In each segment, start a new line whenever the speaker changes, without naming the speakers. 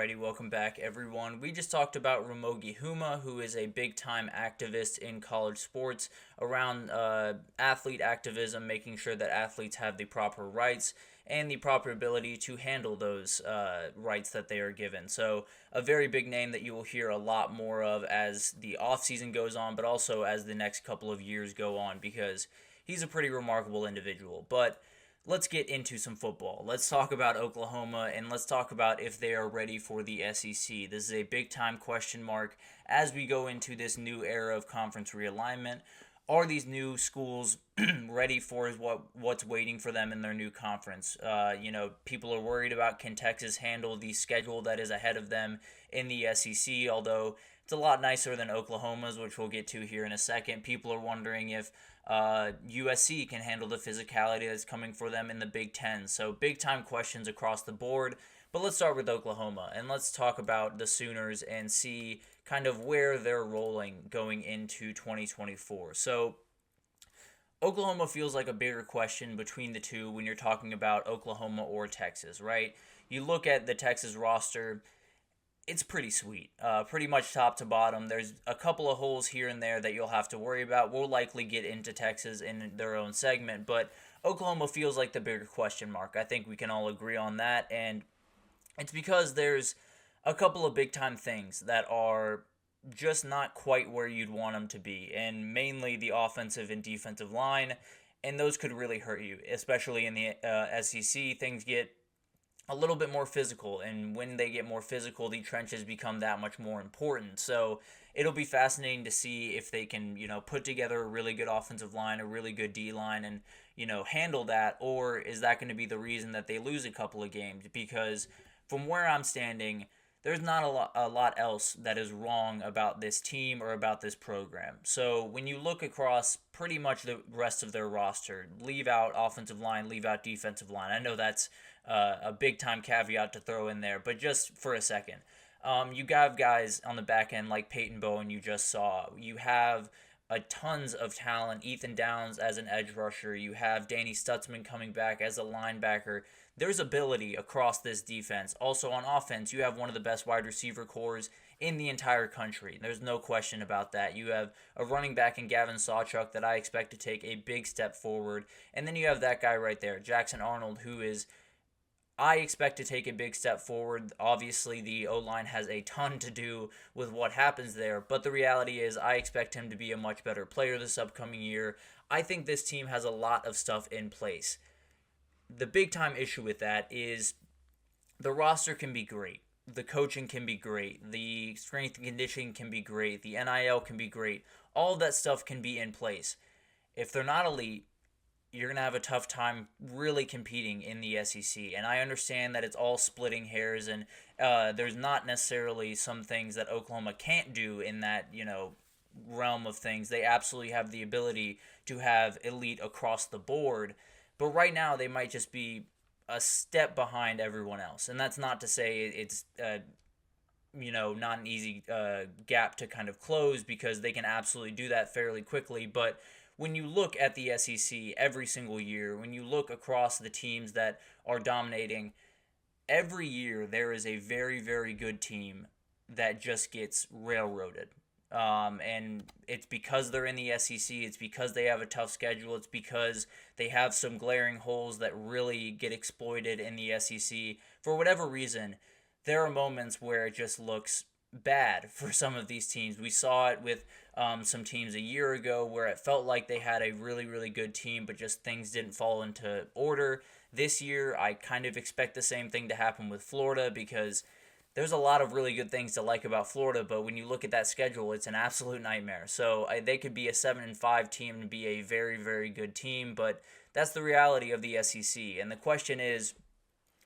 Alrighty, welcome back everyone. We just talked about Ramogi Huma, who is a big-time activist in college sports around athlete activism, making sure that athletes have the proper rights and the proper ability to handle those rights that they are given. So a very big name that you will hear a lot more of as the offseason goes on, but also as the next couple of years go on, because he's a pretty remarkable individual. But let's get into some football. Let's talk about Oklahoma, and let's talk about if they are ready for the SEC. This is a big time question mark as we go into this new era of conference realignment. Are these new schools ready for what's waiting for them in their new conference? People are worried about, can Texas handle the schedule that is ahead of them in the SEC, although it's a lot nicer than Oklahoma's, which we'll get to here in a second. People are wondering if USC can handle the physicality that's coming for them in the Big Ten. So big time questions across the board. But let's start with Oklahoma, and let's talk about the Sooners and see kind of where they're rolling going into 2024. So Oklahoma feels like a bigger question between the two when you're talking about Oklahoma or Texas, right? You look at the Texas roster, it's pretty sweet. Pretty much top to bottom. There's a couple of holes here and there that you'll have to worry about. We'll likely get into Texas in their own segment, but Oklahoma feels like the bigger question mark. I think we can all agree on that, and it's because there's a couple of big-time things that are just not quite where you'd want them to be, and mainly the offensive and defensive line, and those could really hurt you, especially in the SEC. Things get a little bit more physical, and when they get more physical, the trenches become that much more important. So it'll be fascinating to see if they can, put together a really good offensive line, a really good D line, and handle that, or is that going to be the reason that they lose a couple of games? Because from where I'm standing, there's not a lot else that is wrong about this team or about this program. So when you look across pretty much the rest of their roster, leave out offensive line, leave out defensive line. I know that's a big-time caveat to throw in there, but just for a second. You have guys on the back end like Peyton Bowen you just saw. You have tons of talent. Ethan Downs as an edge rusher. You have Danny Stutzman coming back as a linebacker. There's ability across this defense. Also on offense, you have one of the best wide receiver cores in the entire country. There's no question about that. You have a running back in Gavin Sawchuk that I expect to take a big step forward. And then you have that guy right there, Jackson Arnold, who is, I expect to take a big step forward. Obviously, the O-line has a ton to do with what happens there, but the reality is I expect him to be a much better player this upcoming year. I think this team has a lot of stuff in place. The big-time issue with that is the roster can be great. The coaching can be great. The strength and conditioning can be great. The NIL can be great. All of that stuff can be in place. If they're not elite, you're going to have a tough time really competing in the SEC. And I understand that it's all splitting hairs, and there's not necessarily some things that Oklahoma can't do in that, realm of things. They absolutely have the ability to have elite across the board. But right now, they might just be a step behind everyone else. And that's not to say it's, not an easy gap to kind of close, because they can absolutely do that fairly quickly. But when you look at the SEC every single year, when you look across the teams that are dominating, every year there is a very, very good team that just gets railroaded. And it's because they're in the SEC, it's because they have a tough schedule, it's because they have some glaring holes that really get exploited in the SEC. For whatever reason, there are moments where it just looks bad for some of these teams. We saw it with some teams a year ago where it felt like they had a really, really good team, but just things didn't fall into order. This year, I kind of expect the same thing to happen with Florida, because there's a lot of really good things to like about Florida, but when you look at that schedule, it's an absolute nightmare. So they could be a 7-5 team and be a very, very good team, but that's the reality of the SEC. And the question is,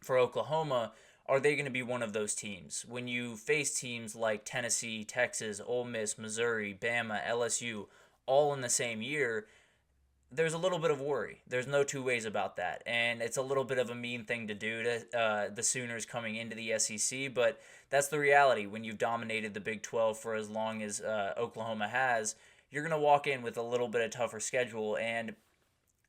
for Oklahoma, are they going to be one of those teams? When you face teams like Tennessee, Texas, Ole Miss, Missouri, Bama, LSU, all in the same year, there's a little bit of worry. There's no two ways about that. And it's a little bit of a mean thing to do to the Sooners coming into the SEC, but that's the reality. When you've dominated the Big 12 for as long as Oklahoma has, you're going to walk in with a little bit of tougher schedule. And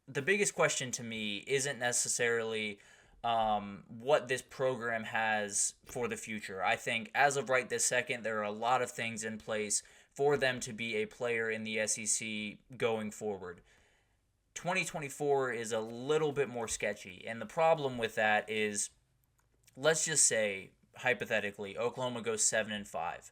the biggest question to me isn't necessarily what this program has for the future. I think as of right this second, there are a lot of things in place for them to be a player in the SEC going forward. 2024 is a little bit more sketchy, and the problem with that is, let's just say hypothetically, Oklahoma goes 7-5.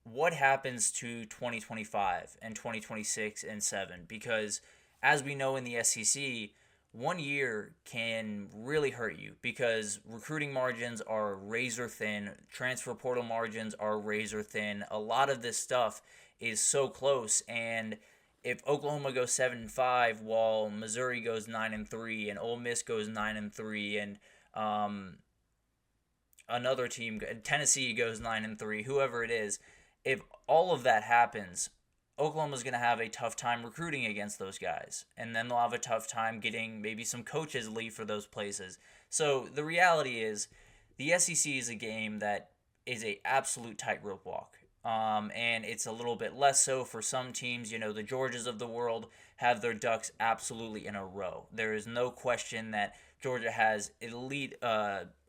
What happens to 2025 and 2026 and 7? Because as we know in the SEC, 1 year can really hurt you because recruiting margins are razor thin, transfer portal margins are razor thin. A lot of this stuff is so close, and if Oklahoma goes 7-5 while Missouri goes 9-3 and Ole Miss goes 9-3 and another team, Tennessee goes 9-3, whoever it is, if all of that happens, Oklahoma's going to have a tough time recruiting against those guys. And then they'll have a tough time getting maybe some coaches leave for those places. So the reality is the SEC is a game that is a absolute tightrope walk. And it's a little bit less so for some teams. You know, the Georgias of the world have their ducks absolutely in a row. There is no question that Georgia has elite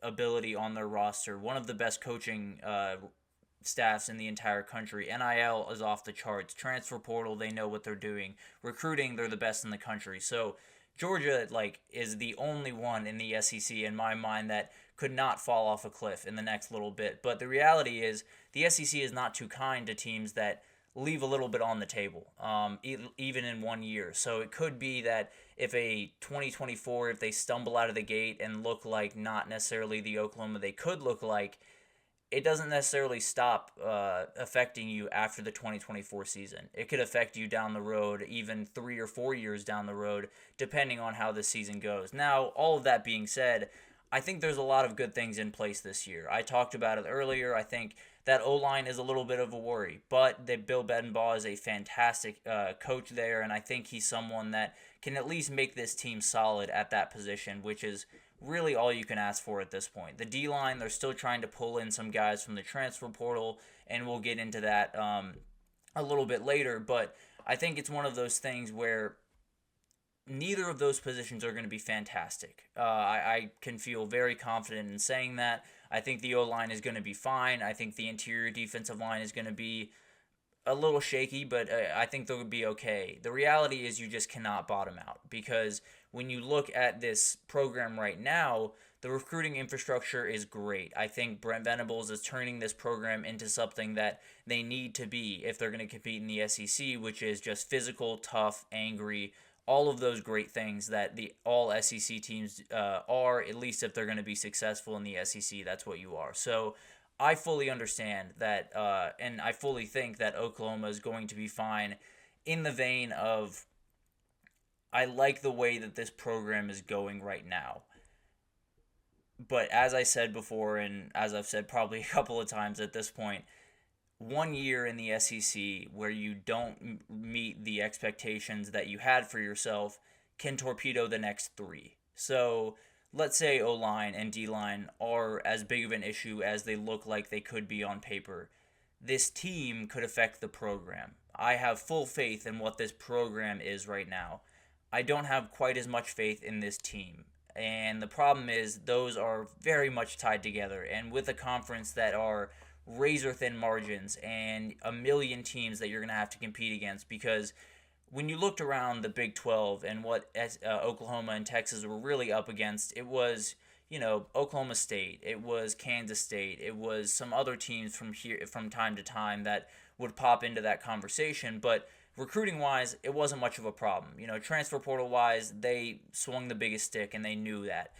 ability on their roster, one of the best coaching staffs in the entire country. NIL is off the charts. Transfer portal, they know what they're doing. Recruiting, they're the best in the country. So Georgia, is the only one in the SEC in my mind that could not fall off a cliff in the next little bit. But the reality is the SEC is not too kind to teams that leave a little bit on the table, even in 1 year. So it could be that if a 2024, if they stumble out of the gate and look like not necessarily the Oklahoma they could look like, it doesn't necessarily stop affecting you after the 2024 season. It could affect you down the road, even 3 or 4 years down the road, depending on how the season goes. Now, all of that being said, I think there's a lot of good things in place this year. I talked about it earlier. I think that O-line is a little bit of a worry, but Bill Bedenbaugh is a fantastic coach there, and I think he's someone that can at least make this team solid at that position, which is really all you can ask for at this point. The D-line, they're still trying to pull in some guys from the transfer portal, and we'll get into that a little bit later, but I think it's one of those things where neither of those positions are going to be fantastic. I can feel very confident in saying that. I think the O-line is going to be fine. I think the interior defensive line is going to be a little shaky, but I think they'll be okay. The reality is you just cannot bottom out because when you look at this program right now, the recruiting infrastructure is great. I think Brent Venables is turning this program into something that they need to be if they're going to compete in the SEC, which is just physical, tough, angry, all of those great things that the all SEC teams are, at least if they're going to be successful in the SEC, that's what you are. So I fully understand that, and I fully think that Oklahoma is going to be fine in the vein of I like the way that this program is going right now. But as I said before, and as I've said probably a couple of times at this point, 1 year in the SEC where you don't meet the expectations that you had for yourself can torpedo the next 3. So let's say O-line and D-line are as big of an issue as they look like they could be on paper. This team could affect the program. I have full faith in what this program is right now. I don't have quite as much faith in this team. And the problem is those are very much tied together. And with a conference that are razor thin margins and a million teams that you're going to have to compete against, because when you looked around the Big 12 and what Oklahoma and Texas were really up against, it was, Oklahoma State, it was Kansas State, it was some other teams from time to time that would pop into that conversation, but recruiting wise, it wasn't much of a problem. Transfer portal wise, they swung the biggest stick and they knew that.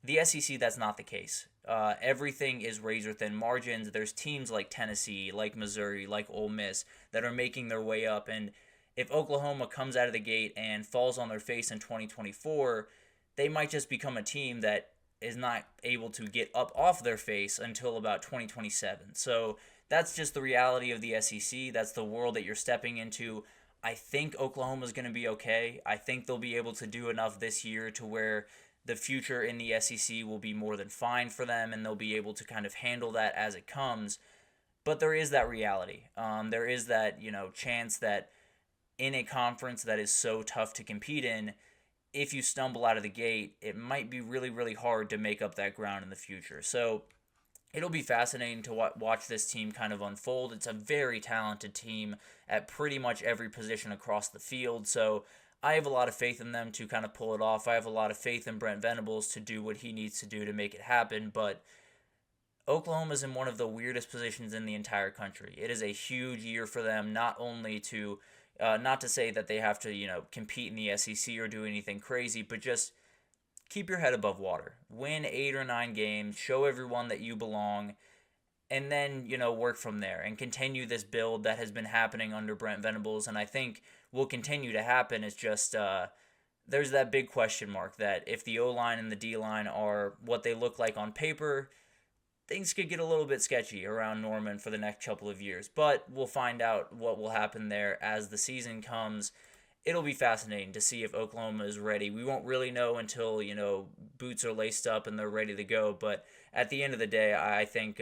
The SEC, that's not the case. Everything is razor thin margins. There's teams like Tennessee, like Missouri, like Ole Miss that are making their way up. And if Oklahoma comes out of the gate and falls on their face in 2024, they might just become a team that is not able to get up off their face until about 2027. So that's just the reality of the SEC. That's the world that you're stepping into. I think Oklahoma's going to be okay. I think they'll be able to do enough this year to where the future in the SEC will be more than fine for them, and they'll be able to kind of handle that as it comes. But there is that reality. There is that, chance that in a conference that is so tough to compete in, if you stumble out of the gate, it might be really, really hard to make up that ground in the future. So it'll be fascinating to watch this team kind of unfold. It's a very talented team at pretty much every position across the field. So I have a lot of faith in them to kind of pull it off. I have a lot of faith in Brent Venables to do what he needs to do to make it happen. But Oklahoma's in one of the weirdest positions in the entire country. It is a huge year for them, not only to, not to say that they have to, compete in the SEC or do anything crazy, but just keep your head above water. Win 8 or 9 games, show everyone that you belong, and then, work from there and continue this build that has been happening under Brent Venables, and I think will continue to happen. It's just, there's that big question mark that if the O-line and the D-line are what they look like on paper, things could get a little bit sketchy around Norman for the next couple of years. But we'll find out what will happen there as the season comes. It'll be fascinating to see if Oklahoma is ready. We won't really know until, boots are laced up and they're ready to go. But at the end of the day, I think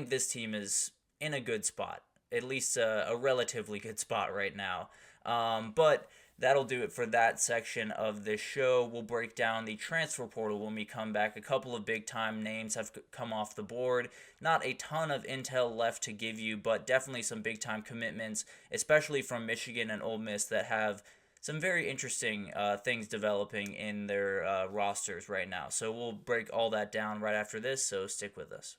this team is in a good spot, at least a relatively good spot right now. But that'll do it for that section of this show. We'll break down the transfer portal when we come back. A couple of big-time names have come off the board. Not a ton of intel left to give you, but definitely some big-time commitments, especially from Michigan and Ole Miss, that have some very interesting things developing in their rosters right now. So we'll break all that down right after this, so stick with us.